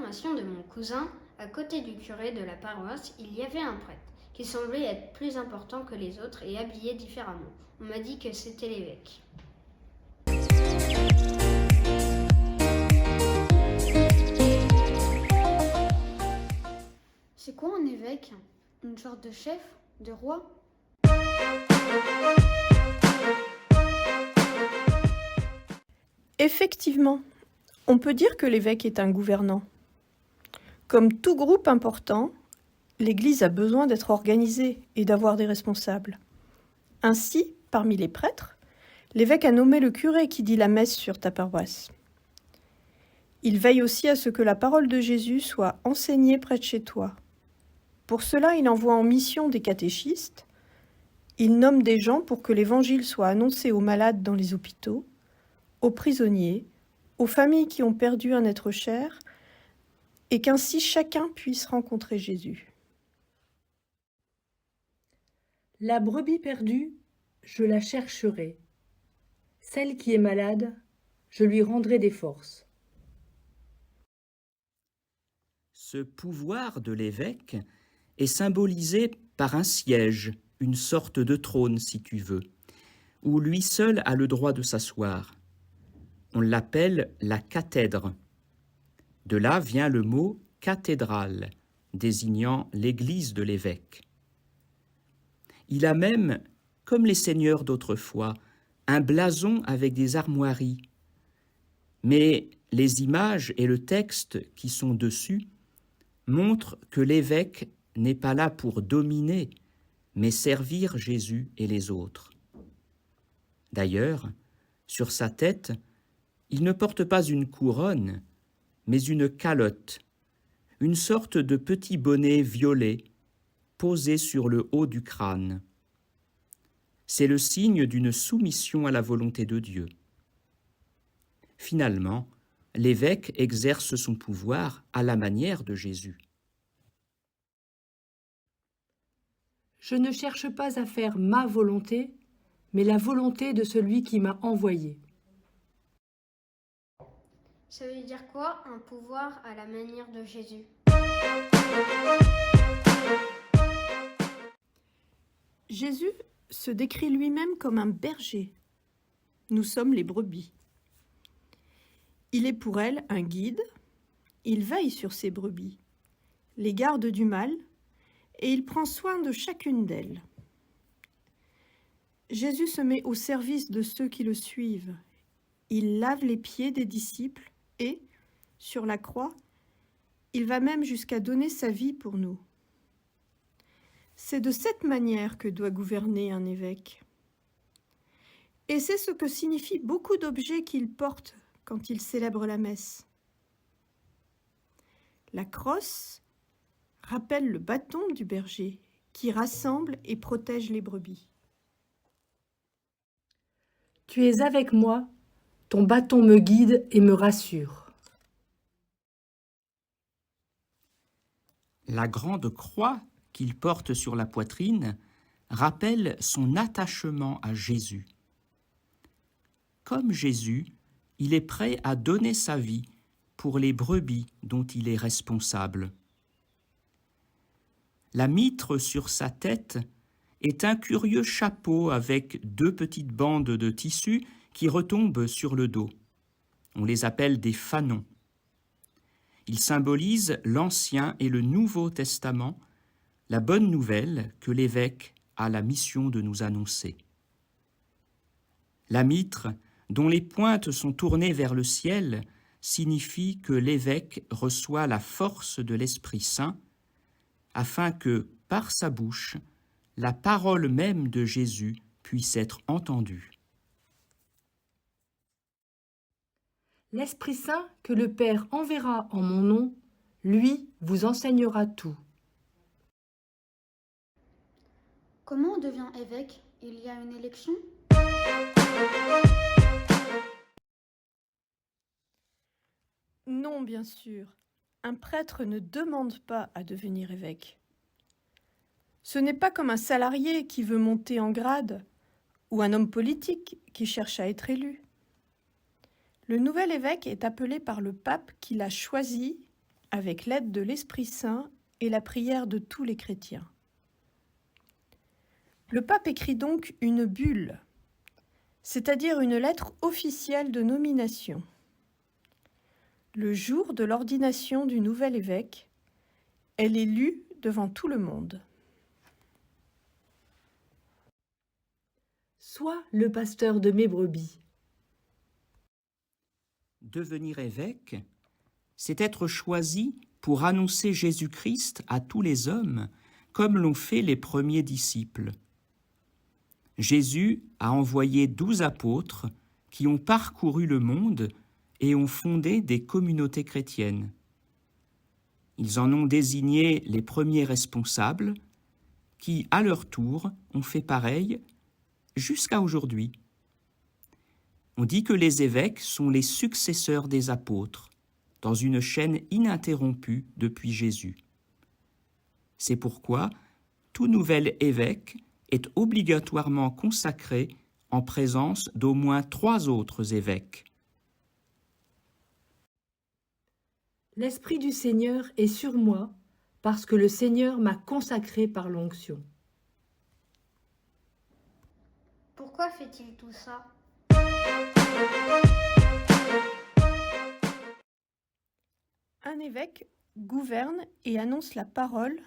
confirmation de mon cousin, à côté du curé de la paroisse, il y avait un prêtre, qui semblait être plus important que les autres et habillé différemment. On m'a dit que c'était l'évêque. C'est quoi un évêque? Une sorte de chef? De roi? Effectivement, on peut dire que l'évêque est un gouvernant. Comme tout groupe important, l'Église a besoin d'être organisée et d'avoir des responsables. Ainsi, parmi les prêtres, l'évêque a nommé le curé qui dit la messe sur ta paroisse. Il veille aussi à ce que la parole de Jésus soit enseignée près de chez toi. Pour cela, il envoie en mission des catéchistes, il nomme des gens pour que l'évangile soit annoncé aux malades dans les hôpitaux, aux prisonniers, aux familles qui ont perdu un être cher, et qu'ainsi chacun puisse rencontrer Jésus. La brebis perdue, je la chercherai. Celle qui est malade, je lui rendrai des forces. Ce pouvoir de l'évêque est symbolisé par un siège, une sorte de trône si tu veux, où lui seul a le droit de s'asseoir. On l'appelle la cathèdre. De là vient le mot cathédrale, désignant l'église de l'évêque. Il a même, comme les seigneurs d'autrefois, un blason avec des armoiries. Mais les images et le texte qui sont dessus montrent que l'évêque n'est pas là pour dominer, mais servir Jésus et les autres. D'ailleurs, sur sa tête, il ne porte pas une couronne, mais une calotte, une sorte de petit bonnet violet posé sur le haut du crâne. C'est le signe d'une soumission à la volonté de Dieu. Finalement, l'évêque exerce son pouvoir à la manière de Jésus. Je ne cherche pas à faire ma volonté, mais la volonté de celui qui m'a envoyé. Ça veut dire quoi, un pouvoir à la manière de Jésus? Jésus se décrit lui-même comme un berger. Nous sommes les brebis. Il est pour elles un guide, il veille sur ses brebis, les garde du mal, et il prend soin de chacune d'elles. Jésus se met au service de ceux qui le suivent. Il lave les pieds des disciples et, sur la croix, il va même jusqu'à donner sa vie pour nous. C'est de cette manière que doit gouverner un évêque. Et c'est ce que signifient beaucoup d'objets qu'il porte quand il célèbre la messe. La crosse rappelle le bâton du berger qui rassemble et protège les brebis. Tu es avec moi, ton bâton me guide et me rassure. La grande croix qu'il porte sur la poitrine rappelle son attachement à Jésus. Comme Jésus, il est prêt à donner sa vie pour les brebis dont il est responsable. La mitre sur sa tête est un curieux chapeau avec 2 petites bandes de tissu qui retombent sur le dos. On les appelle des fanons. Ils symbolisent l'Ancien et le Nouveau Testament, la bonne nouvelle que l'évêque a la mission de nous annoncer. La mitre, dont les pointes sont tournées vers le ciel, signifie que l'évêque reçoit la force de l'Esprit Saint afin que, par sa bouche, la parole même de Jésus puisse être entendue. L'Esprit Saint que le Père enverra en mon nom, lui vous enseignera tout. Comment on devient évêque? Il y a une élection? Non, bien sûr. Un prêtre ne demande pas à devenir évêque. Ce n'est pas comme un salarié qui veut monter en grade ou un homme politique qui cherche à être élu. Le nouvel évêque est appelé par le pape qui l'a choisi avec l'aide de l'Esprit Saint et la prière de tous les chrétiens. Le pape écrit donc une bulle, c'est-à-dire une lettre officielle de nomination. Le jour de l'ordination du nouvel évêque, elle est lue devant tout le monde. Sois le pasteur de mes brebis. Devenir évêque, c'est être choisi pour annoncer Jésus-Christ à tous les hommes, comme l'ont fait les premiers disciples. Jésus a envoyé 12 apôtres qui ont parcouru le monde et ont fondé des communautés chrétiennes. Ils en ont désigné les premiers responsables qui, à leur tour, ont fait pareil jusqu'à aujourd'hui. On dit que les évêques sont les successeurs des apôtres, dans une chaîne ininterrompue depuis Jésus. C'est pourquoi tout nouvel évêque est obligatoirement consacré en présence d'au moins 3 autres évêques. L'Esprit du Seigneur est sur moi, parce que le Seigneur m'a consacré par l'onction. Pourquoi fait-il tout ça? Un évêque gouverne et annonce la parole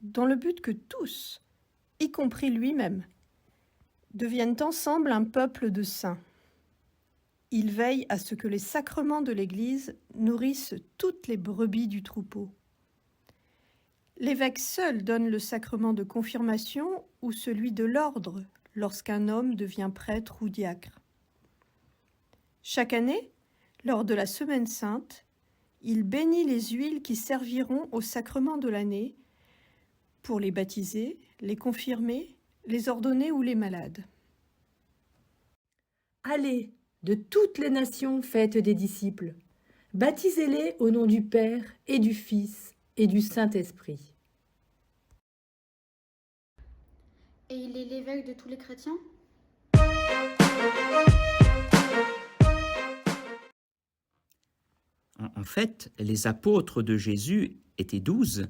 dans le but que tous, y compris lui-même, deviennent ensemble un peuple de saints. Il veille à ce que les sacrements de l'Église nourrissent toutes les brebis du troupeau. L'évêque seul donne le sacrement de confirmation ou celui de l'ordre lorsqu'un homme devient prêtre ou diacre. Chaque année, lors de la Semaine sainte, il bénit les huiles qui serviront au sacrement de l'année pour les baptiser, les confirmer, les ordonner ou les malades. Allez, de toutes les nations faites des disciples, baptisez-les au nom du Père et du Fils et du Saint-Esprit. Et il est l'évêque de tous les chrétiens? En fait, les apôtres de Jésus étaient 12,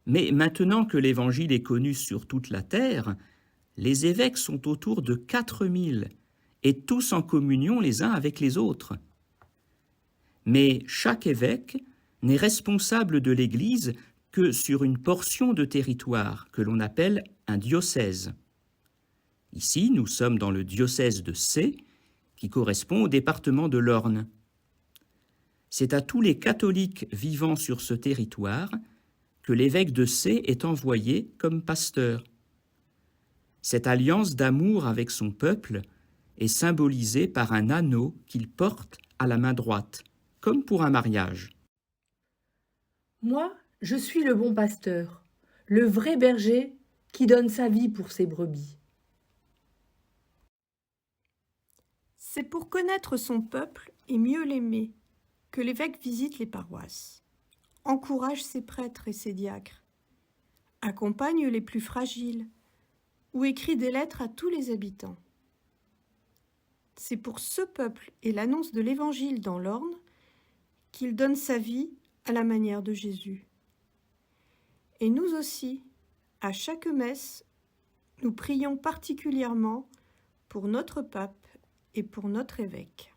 mais maintenant que l'Évangile est connu sur toute la terre, les évêques sont autour de 4000, et tous en communion les uns avec les autres. Mais chaque évêque n'est responsable de l'Église que sur une portion de territoire que l'on appelle un diocèse. Ici, nous sommes dans le diocèse de Sées, qui correspond au département de l'Orne. C'est à tous les catholiques vivant sur ce territoire que l'évêque de Sées est envoyé comme pasteur. Cette alliance d'amour avec son peuple est symbolisée par un anneau qu'il porte à la main droite, comme pour un mariage. Moi, je suis le bon pasteur, le vrai berger qui donne sa vie pour ses brebis. C'est pour connaître son peuple et mieux l'aimer que l'évêque visite les paroisses, encourage ses prêtres et ses diacres, accompagne les plus fragiles ou écrit des lettres à tous les habitants. C'est pour ce peuple et l'annonce de l'Évangile dans l'Orne qu'il donne sa vie à la manière de Jésus. Et nous aussi, à chaque messe, nous prions particulièrement pour notre pape et pour notre évêque.